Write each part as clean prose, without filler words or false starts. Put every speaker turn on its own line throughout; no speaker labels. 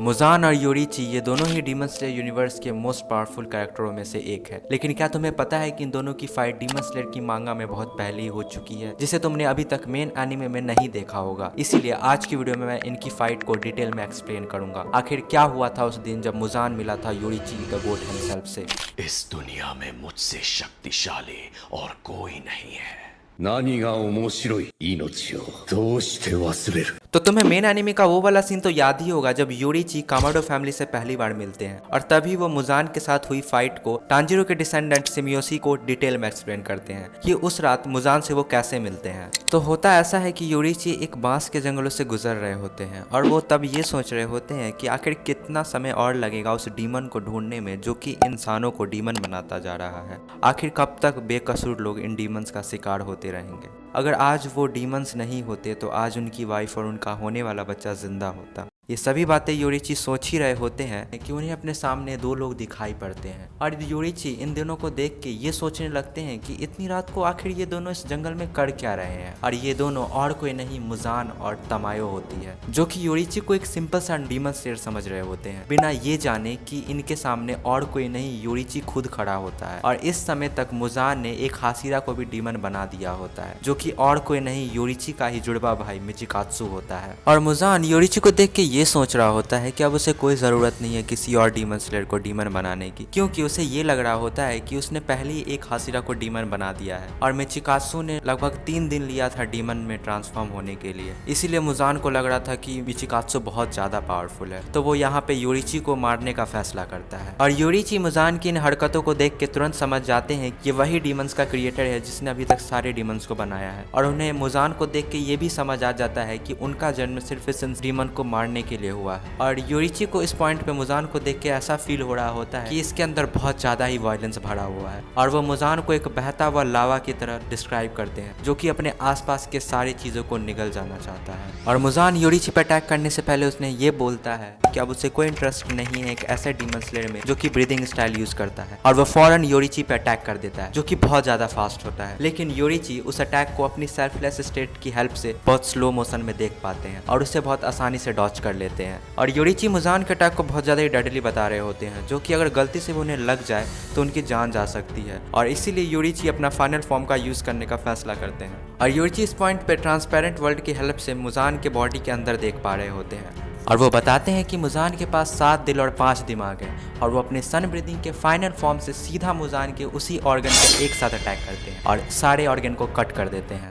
Muzan और योरीची ये दोनों ही डीमन स्लेयर यूनिवर्स के मोस्ट पावरफुल कैरेक्टरों में से एक है। लेकिन क्या तुम्हें पता है कि इन दोनों की फाइट डीमन स्लेयर की मांगा में बहुत पहले ही हो चुकी है, जिसे तुमने अभी तक मेन एनिमे में नहीं देखा होगा। इसीलिए आज की वीडियो में मैं इनकी फाइट को डिटेल में एक्सप्लेन करूंगा। आखिर क्या हुआ था उस दिन जब मुजान मिला था योरीची द गोट हिमसेल्फ से।
इस दुनिया में मुझसे शक्तिशाली और कोई नहीं है।
何が面白い命をどうして忘れる
तो तुम्हें मेन एनिमे का वो वाला सीन तो याद ही होगा जब योरीची कामाडो फैमिली से पहली बार मिलते हैं और तभी वो मुजान के साथ हुई फाइट को टांजिरो के डिसेंडेंट सिमियोशी को डिटेल में एक्सप्लेन करते हैं कि उस रात मुजान से वो कैसे मिलते हैं। तो होता ऐसा है कि योरीची एक बांस के जंगलों से गुजर रहे होते हैं और वो तब ये सोच रहे होते हैं कि आखिर कितना समय और लगेगा उस डीमन को ढूंढने में जो कि इंसानों को डीमन बनाता जा रहा है। आखिर कब तक बेकसूर लोग इन डीमंस का शिकार होते रहेंगे। अगर आज वो डीमंस नहीं होते तो आज उनकी वाइफ और उनका होने वाला बच्चा जिंदा होता। ये सभी बातें योरीची सोच ही रहे होते हैं कि उन्हें अपने सामने दो लोग दिखाई पड़ते हैं और योरीची इन दोनों को देख के ये सोचने लगते हैं कि इतनी रात को आखिर ये दोनों इस जंगल में कर क्या रहे हैं। और ये दोनों और कोई नहीं मुजान और तमायो होती है, जो कि योरीची को एक सिंपल सा डीमन स्लेयर समझ रहे होते हैं, बिना ये जाने कि इनके सामने और कोई नहीं योरीची खुद खड़ा होता है। और इस समय तक मुजान ने एक हासिरा को भी डीमन बना दिया होता है, जो कि और कोई नहीं योरीची का ही जुड़वा भाई मिचिकात्सु होता है। और मुजान योरीची को देख के ये सोच रहा होता है कि अब उसे कोई जरूरत नहीं है किसी और डीमन स्लेयर को डीमन बनाने की, क्योंकि उसे ये लग रहा होता है कि उसने पहले ही एक हासिरा को डीमन बना दिया है और मिचिकात्सु ने लगभग 3 दिन लिया था डीमन में ट्रांसफॉर्म होने के लिए। इसीलिए मुजान को लग रहा था कि मिचिकात्सु बहुत ज्यादा पावरफुल है, तो वो यहाँ पे योरीची को मारने का फैसला करता है। और योरीची मुजान की इन हरकतों को देख के तुरंत समझ जाते हैं कि वही डीमंस का क्रिएटर है जिसने अभी तक सारे डीमंस को बनाया है। और उन्हें मुजान को देख के ये भी समझ आ जाता है कि उनका जन्म सिर्फ इस डीमन को मारने के लिए हुआ है। और योरीची को इस पॉइंट पे मुजान को देख के ऐसा फील हो रहा होता है कि इसके अंदर बहुत ज्यादा ही वायलेंस भरा हुआ है और वो मुजान को एक बहता हुआ लावा की तरह डिस्क्राइब करते हैं, जो कि अपने आसपास के सारी चीजों को निगल जाना चाहता है। और मुजान योरीची पे अटैक करने से पहले उसने ये बोलता है कि अब उसे कोई इंटरेस्ट नहीं है एक ऐसे डीमन स्लेयर में जो कि ब्रीदिंग स्टाइल यूज करता है, और वो फौरन योरीची पे अटैक कर देता है, जो कि बहुत ज्यादा फास्ट होता है। लेकिन योरीची उस अटैक को अपनी सेल्फलेस स्टेट की हेल्प से बहुत स्लो मोशन में देख पाते हैं और उसे बहुत आसानी से डॉच कर लेते हैं। और योरीची मुजान के अटैक को बहुत ज्यादा ही डेडली बता रहे होते हैं, जो कि अगर गलती से उन्हें लग जाए तो उनकी जान जा सकती है। और इसीलिए योरीची अपना फाइनल फॉर्म का यूज करने का फैसला करते हैं। और योरीची इस पॉइंट पे ट्रांसपेरेंट वर्ल्ड की हेल्प से मुजान के बॉडी के अंदर देख पा रहे होते हैं और वो बताते हैं कि मुजान के पास 7 दिल और 5 दिमाग है और वो अपने सन ब्रीदिंग के फाइनल फॉर्म से सीधा मुजान के उसी ऑर्गन पर एक साथ अटैक करते हैं और सारे ऑर्गन को कट कर देते हैं,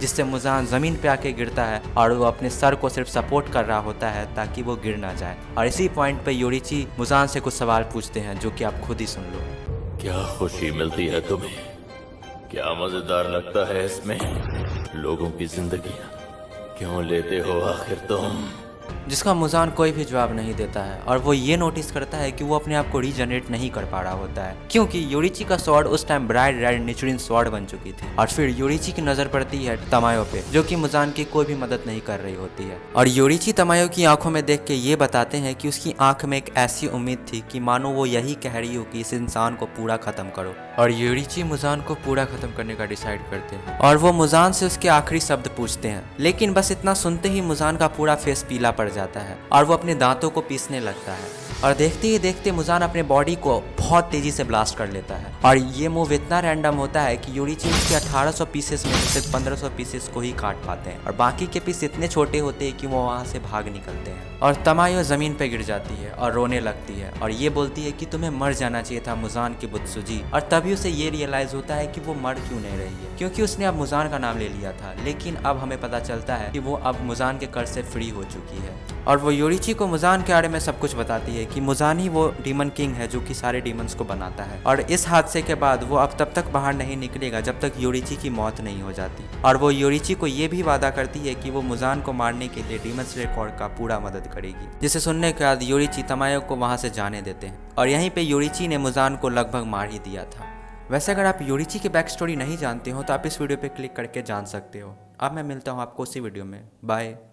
जिससे मुजान जमीन पे आके गिरता है और वो अपने सर को सिर्फ सपोर्ट कर रहा होता है ताकि वो गिर ना जाए। और इसी पॉइंट पे योरीची मुजान से कुछ सवाल पूछते हैं, जो कि आप खुद ही सुन लो।
क्या खुशी मिलती है तुम्हें? क्या मजेदार लगता है इसमें? लोगों की जिंदगियां क्यों लेते हो आखिर तुम?
जिसका मुजान कोई भी जवाब नहीं देता है और वो ये नोटिस करता है कि वो अपने आप को रीजनरेट नहीं कर पा रहा होता है, क्योंकि योरीची का स्वॉर्ड उस टाइम ब्राइट रेड नेचुरिन स्वॉर्ड बन चुकी थी। और फिर योरीची की नजर पड़ती है तमायो पे, जो कि मुजान की कोई भी मदद नहीं कर रही होती है। और योरीची तमायो की आंखों में देख के ये बताते हैं कि उसकी आंख में एक ऐसी उम्मीद थी कि मानो वो यही कह रही हो कि इस इंसान को पूरा खत्म करो। और योरीची मुजान को पूरा खत्म करने का डिसाइड करते हैं और वो मुजान से उसके आखिरी शब्द पूछते हैं। लेकिन बस इतना सुनते ही मुजान का पूरा फेस पीला पड़ जाता है और वो अपने दांतों को पीसने लगता है। और देखते ही देखते मुजान अपने बॉडी को बहुत तेजी से ब्लास्ट कर लेता है और ये मूव इतना रैंडम होता है कि योरीची उसके 1800 पीसेस में सिर्फ 1500 पीसेस को ही काट पाते हैं और बाकी के पीस इतने छोटे होते हैं कि वो वहाँ से भाग निकलते हैं। और तमायो जमीन पे गिर जाती है और रोने लगती है और ये बोलती है कि तुम्हें मर जाना चाहिए था मुजान की बुत्सुजी। और तभी उसे ये रियलाइज होता है कि वो मर क्यों नहीं रही है, क्योंकि उसने अब मुजान का नाम ले लिया था। लेकिन अब हमें पता चलता है कि वो अब मुजान के कर्ज से फ्री हो चुकी है। और वो योरीची को मुजान के बारे में सब कुछ बताती है कि मुजान ही वो डीमन किंग है जो कि सारे डीमंस को बनाता है। और इस हादसे के बाद वो अब तब तक बाहर नहीं निकलेगा जब तक योरीची की मौत नहीं हो जाती। और वो योरीची को ये भी वादा करती है कि वो मुजान को मारने के लिए डीमन स्लेयर कोर का पूरा मदद करेगी, जिसे सुनने के बाद योरीची तमायो को वहां से जाने देते हैं। और यहीं पे योरीची ने मुजान को लगभग मार ही दिया था। वैसे अगर आप योरीची की बैक स्टोरी नहीं जानते हो तो आप इस वीडियो पे क्लिक करके जान सकते हो। अब मैं मिलता हूँ आपको उसी वीडियो में। बाय।